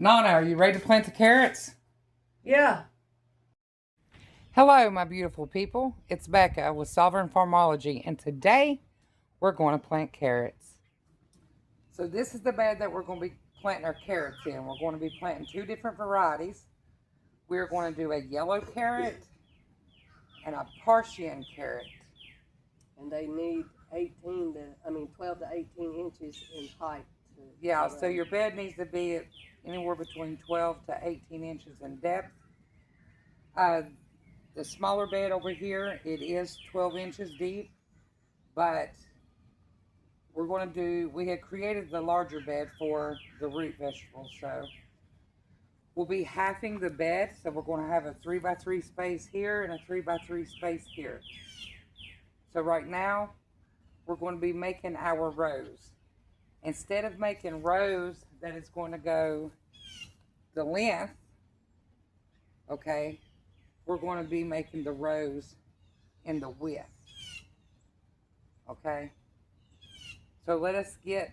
Nana, are you ready to plant the carrots? Yeah. Hello, my beautiful people. It's Becca with Sovereign Farmology, and today we're going to plant carrots. So this is the bed that we're going to be planting our carrots in. We're going to be planting two different varieties. We're going to do a yellow carrot and a Parisian carrot. And they need 12 to 18 inches in height. Yeah, so your bed needs to be anywhere between 12 to 18 inches in depth. The smaller bed over here, it is 12 inches deep, but we had created the larger bed for the root vegetables, so we'll be halving the bed. So we're going to have a 3x3 space here and a 3x3 space here. So right now, we're going to be making our rows. Instead of making rows that is going to go the length, okay, we're going to be making the rows in the width. Okay, so let us get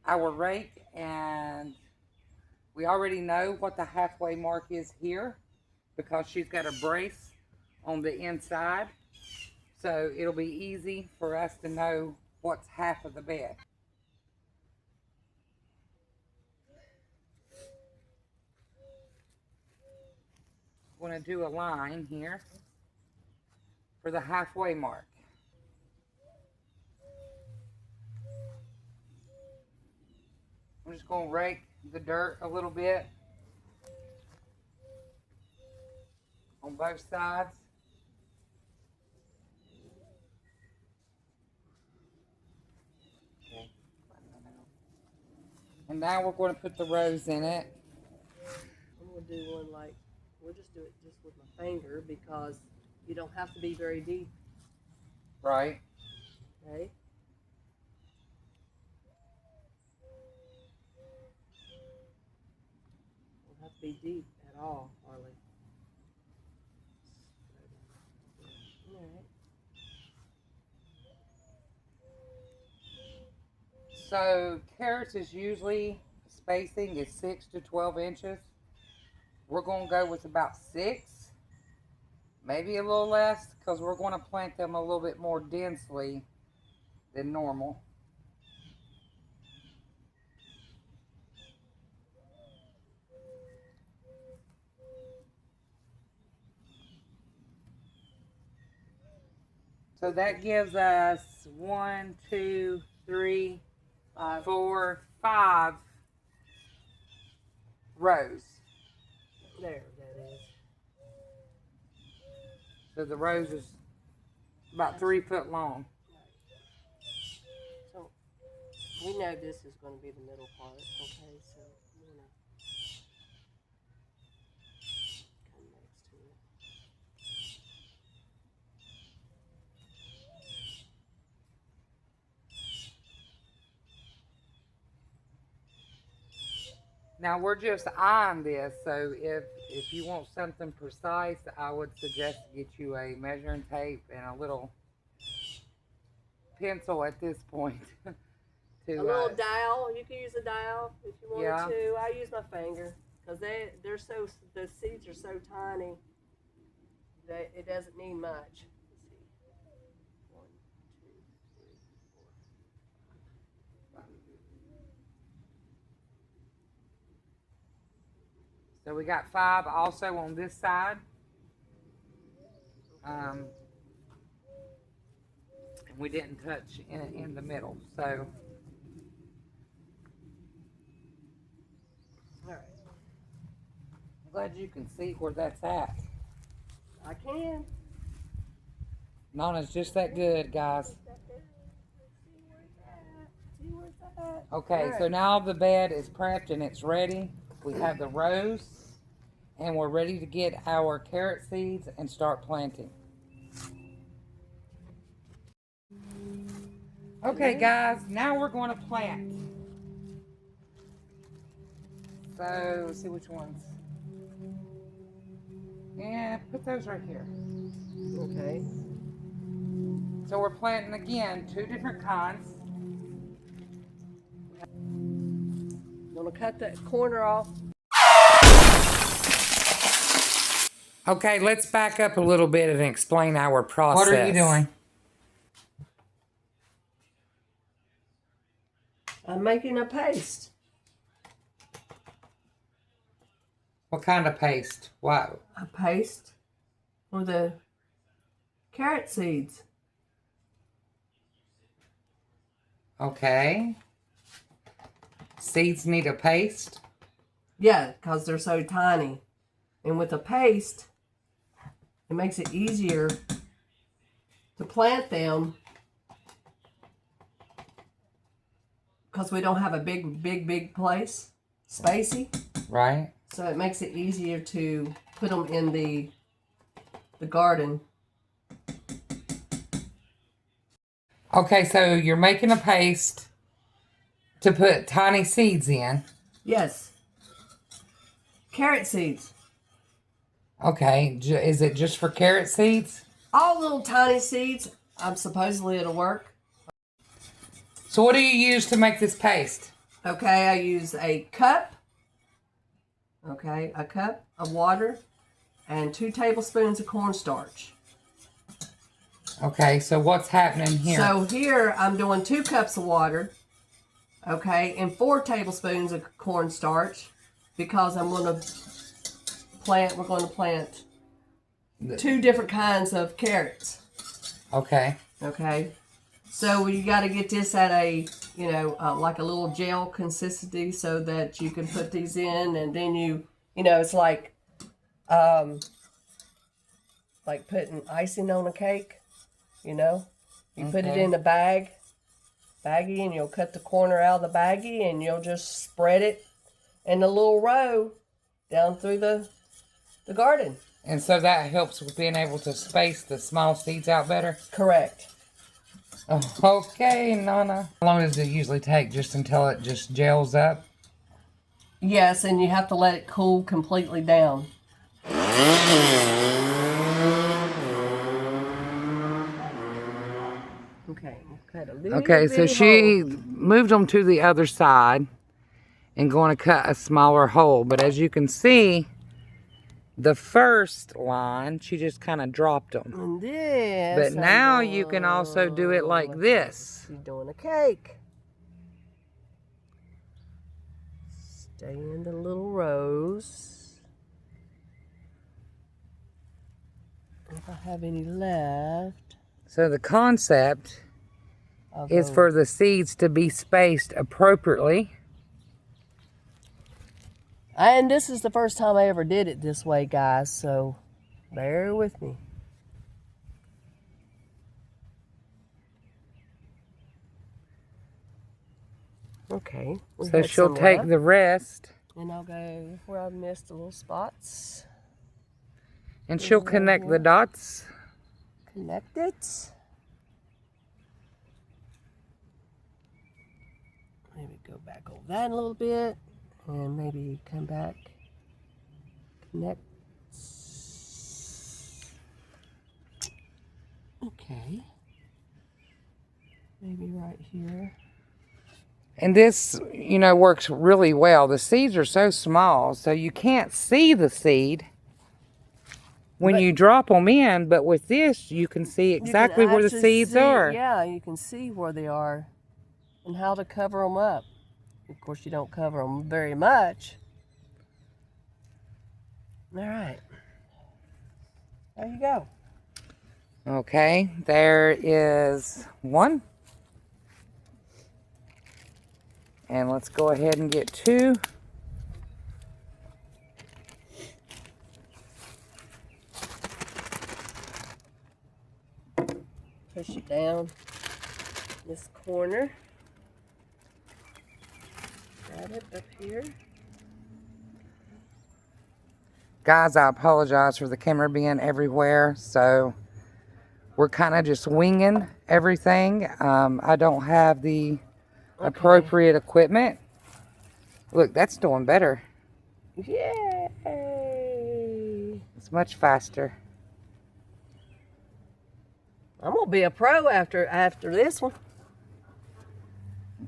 our rake, and we already know what the halfway mark is here because she's got a brace on the inside, so it'll be easy for us to know what's half of the bed. I'm going to do a line here for the halfway mark. I'm just going to rake the dirt a little bit on both sides. Okay. And now we're going to put the rows in it. I'm going to do one we'll just do it just with my finger because you don't have to be very deep. Right. Okay. Don't have to be deep at all, hardly. All right. So carrots is usually spacing is 6 to 12 inches. We're going to go with about 6, maybe a little less, because we're going to plant them a little bit more densely than normal. So that gives us 1, 2, 3, 4, 5 rows. There, that is. So the rows is about 3 foot long. So we know this is going to be the middle part. Okay, so I'm going to come next to it. Now we're just eyeing this, so if you want something precise, I would suggest to get you a measuring tape and a little pencil at this point. A little dial. You can use a dial if you wanted to. I use my finger because the seeds are so tiny that it doesn't need much. So we got 5 also on this side. And we didn't touch in the middle. So, all right. I'm glad you can see where that's at. I can. Nana's just that good, guys. Okay, so now the bed is prepped and it's ready. We have the rows, and we're ready to get our carrot seeds and start planting. Okay, guys, now we're going to plant. So, let's see which ones. Yeah, put those right here. Okay. So we're planting again 2 different kinds. We'll gonna cut the corner off. Okay, let's back up a little bit and explain our process. What are you doing? I'm making a paste. What kind of paste? What? A paste for the carrot seeds. Okay. Seeds need a paste? Yeah, because they're so tiny. And with a paste, it makes it easier to plant them because we don't have a big place, spacey. Right. So it makes it easier to put them in the garden. Okay, so you're making a paste to put tiny seeds in. Yes. Carrot seeds. Okay, is it just for carrot seeds? All little tiny seeds. Supposedly it'll work. So what do you use to make this paste? Okay, I use a cup. Okay, a cup of water and 2 tablespoons of cornstarch. Okay, so what's happening here? So here I'm doing 2 cups of water, okay, and 4 tablespoons of cornstarch because I'm going to plant, we're going to plant 2 different kinds of carrots. Okay. Okay. So you got to get this at a, like a little gel consistency so that you can put these in, and then it's like putting icing on a cake, You put it in a baggie, and you'll cut the corner out of the baggie, and you'll just spread it in a little row down through the garden. And so that helps with being able to space the small seeds out better? Correct. Okay, Nana. How long does it usually take? Just until it just gels up? Yes, and you have to let it cool completely down. Okay, we'll cut a little Okay, so she moved them to the other side and going to cut a smaller hole. But as you can see, the first line, she just kind of dropped them. And this, but now you can also do it like this. She's doing a cake. Stay in the little rows. If I have any left. So the concept is for the seeds to be spaced appropriately. And this is the first time I ever did it this way, guys, so bear with me. Okay. So she'll take the rest. And I'll go where I missed the little spots. And she'll connect the dots. Connect it. Maybe go back over that a little bit. And maybe come back, connect. Okay. Maybe right here. And this, works really well. The seeds are so small, so you can't see the seed when you drop them in. But with this, you can see exactly where the seeds are. Yeah, you can see where they are and how to cover them up. Of course, you don't cover them very much. All right. There you go. Okay, there is one. And let's go ahead and get 2. Push it down this corner. Got it up here. Guys, I apologize for the camera being everywhere. So we're kind of just winging everything. I don't have the appropriate equipment. Look, that's doing better. Yay! It's much faster. I'm gonna be a pro after this one.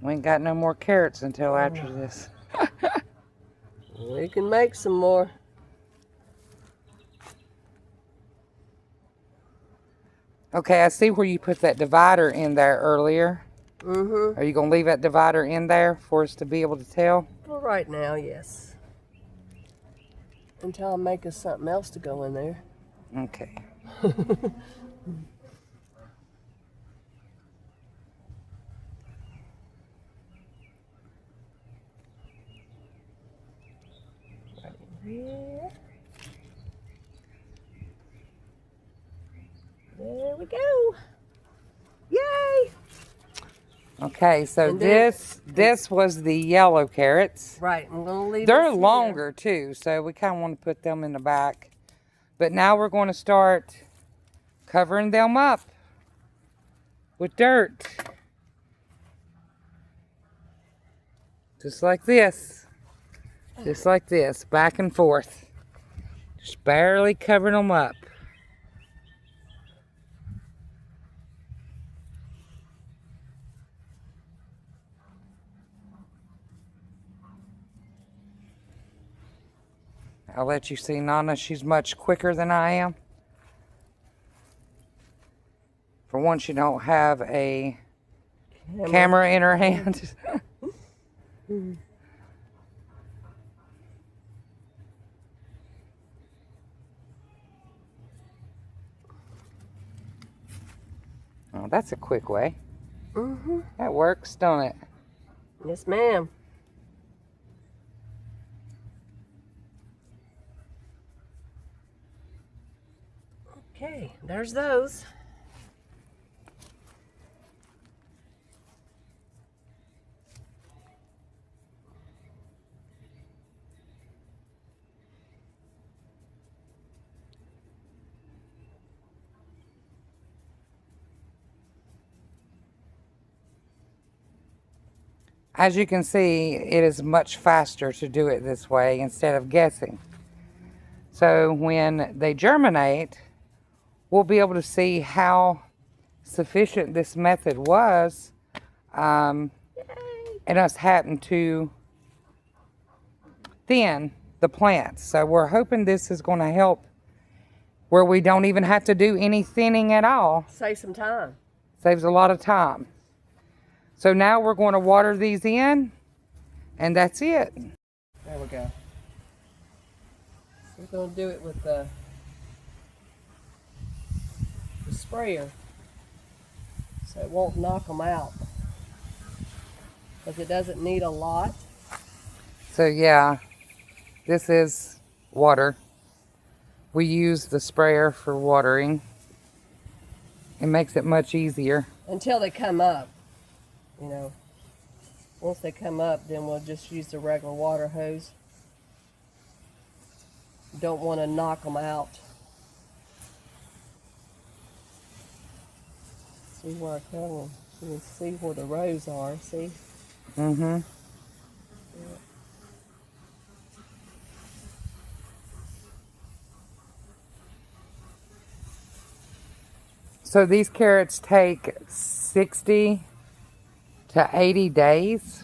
We ain't got no more carrots until after this. We can make some more. Okay, I see where you put that divider in there earlier. Mm-hmm. Are you going to leave that divider in there for us to be able to tell? For right now, yes. Until I make us something else to go in there. Okay. Right in here. There we go. Yay! Okay, so And then- this was the yellow carrots. Right, I'm going to leave They're this here. longer too, so we kind of want to put them in the back. But now we're going to start covering them up with dirt. Just like this. Just like this, back and forth. Just barely covering them up. I'll let you see Nana. She's much quicker than I am. For once, you don't have a camera in her hand. Oh, that's a quick way. Mm-hmm. That works, don't it? Yes, ma'am. Okay, there's those. As you can see, it is much faster to do it this way instead of guessing. So when they germinate, we'll be able to see how sufficient this method was, and us having to thin the plants. So we're hoping this is going to help where we don't even have to do any thinning at all. Save some time. Saves a lot of time. So now we're going to water these in, and that's it. There we go. We're going to do it with the sprayer so it won't knock them out, because it doesn't need a lot. So yeah, this is water. We use the sprayer for watering. It makes it much easier. Until they come up, you know. Once they come up, then we'll just use the regular water hose. Don't want to knock them out. See where I cut them. You can see where the rows are, see? Mm-hmm. Yeah. So these carrots take 60 to 80 days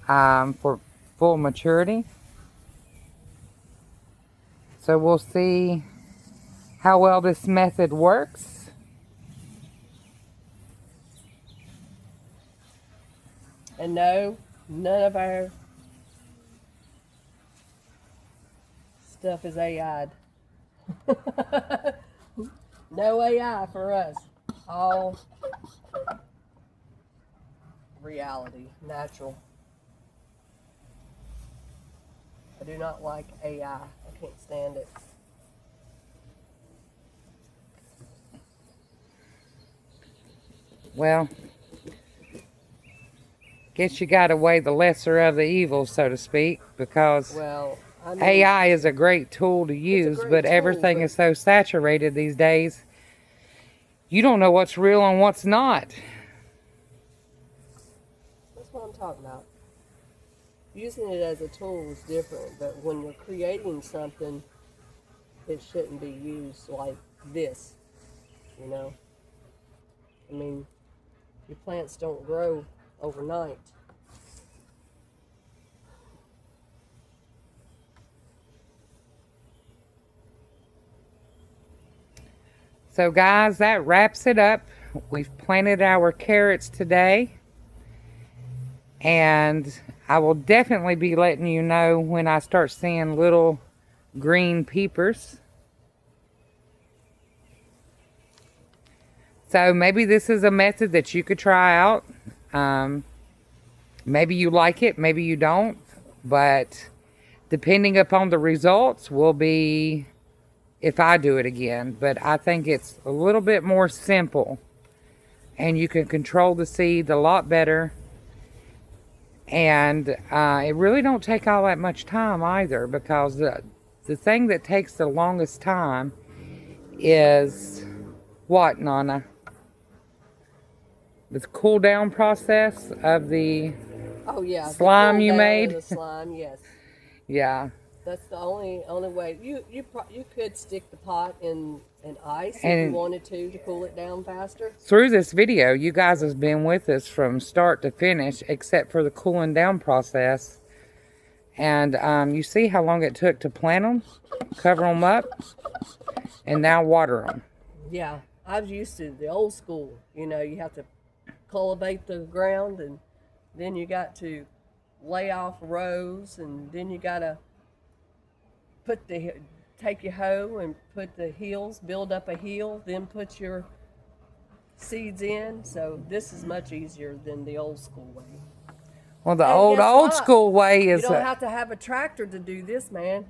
for full maturity. So we'll see how well this method works. And no, none of our stuff is AI'd. No AI for us. All reality, natural. I do not like AI. I can't stand it. Well, guess you got to weigh the lesser of the evils, so to speak, because Well, I mean, AI is a great tool to use, great but tool, everything but- is so saturated these days. You don't know what's real and what's not. that's what I'm talking about. Using it as a tool is different, but when you're creating something, it shouldn't be used like this, you know? I mean, your plants don't grow overnight. So guys, that wraps it up. We've planted our carrots today. And I will definitely be letting you know when I start seeing little green peepers. So maybe this is a method that you could try out. Maybe you like it, maybe you don't. But depending upon the results will be if I do it again. But I think it's a little bit more simple. And you can control the seeds a lot better. And it really don't take all that much time either, because the thing that takes the longest time is what, Nana? The cool down process of the slime you made. The slime, yes. Yeah. That's the only way. You could stick the pot in ice if you wanted to cool it down faster. Through this video, you guys have been with us from start to finish, except for the cooling down process. And you see how long it took to plant them, cover them up, and now water them. Yeah, I was used to the old school. You know, you have to cultivate the ground, and then you got to lay off rows, and then you got to take your hoe and put the heels, build up a heel, then put your seeds in. So this is much easier than the old school way. Well, the old school way is... You don't have to have a tractor to do this, man.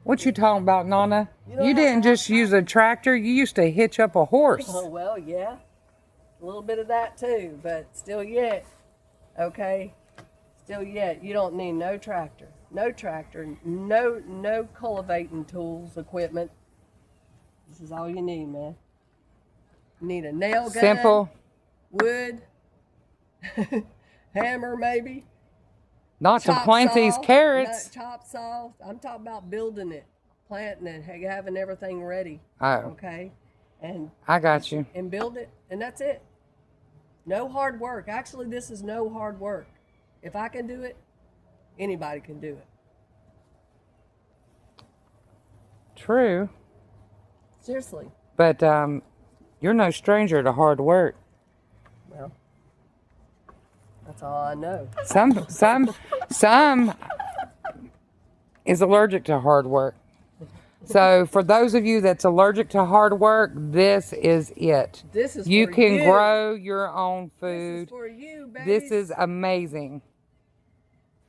What you talking about, Nana? You didn't just use a tractor. You used to hitch up a horse. Oh, well, yeah. A little bit of that too, but still yet, okay? Still yet, you don't need no tractor. No tractor, no cultivating tools, equipment. This is all you need, man. You need a nail gun. Simple. Wood. Hammer, maybe. Not to plant these carrots. Chop saw. I'm talking about building it, planting it, having everything ready. Oh. Okay? And I got you. And build it, and that's it. No hard work. Actually, this is no hard work. If I can do it, anybody can do it. True. Seriously. But you're no stranger to hard work. Well, that's all I know. Some is allergic to hard work. So for those of you that's allergic to hard work, this is it. This is you for can you. grow your own food. This is for you, baby. This is amazing.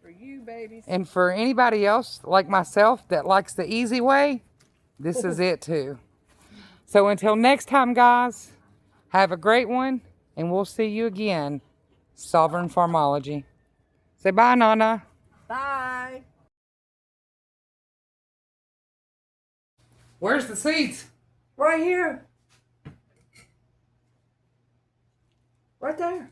For you, babies. And for anybody else like myself that likes the easy way, this is it too. So until next time, guys, have a great one, and we'll see you again. Sovereign Farmology. Say bye, Nana. Bye. Where's the seeds? Right here. Right there.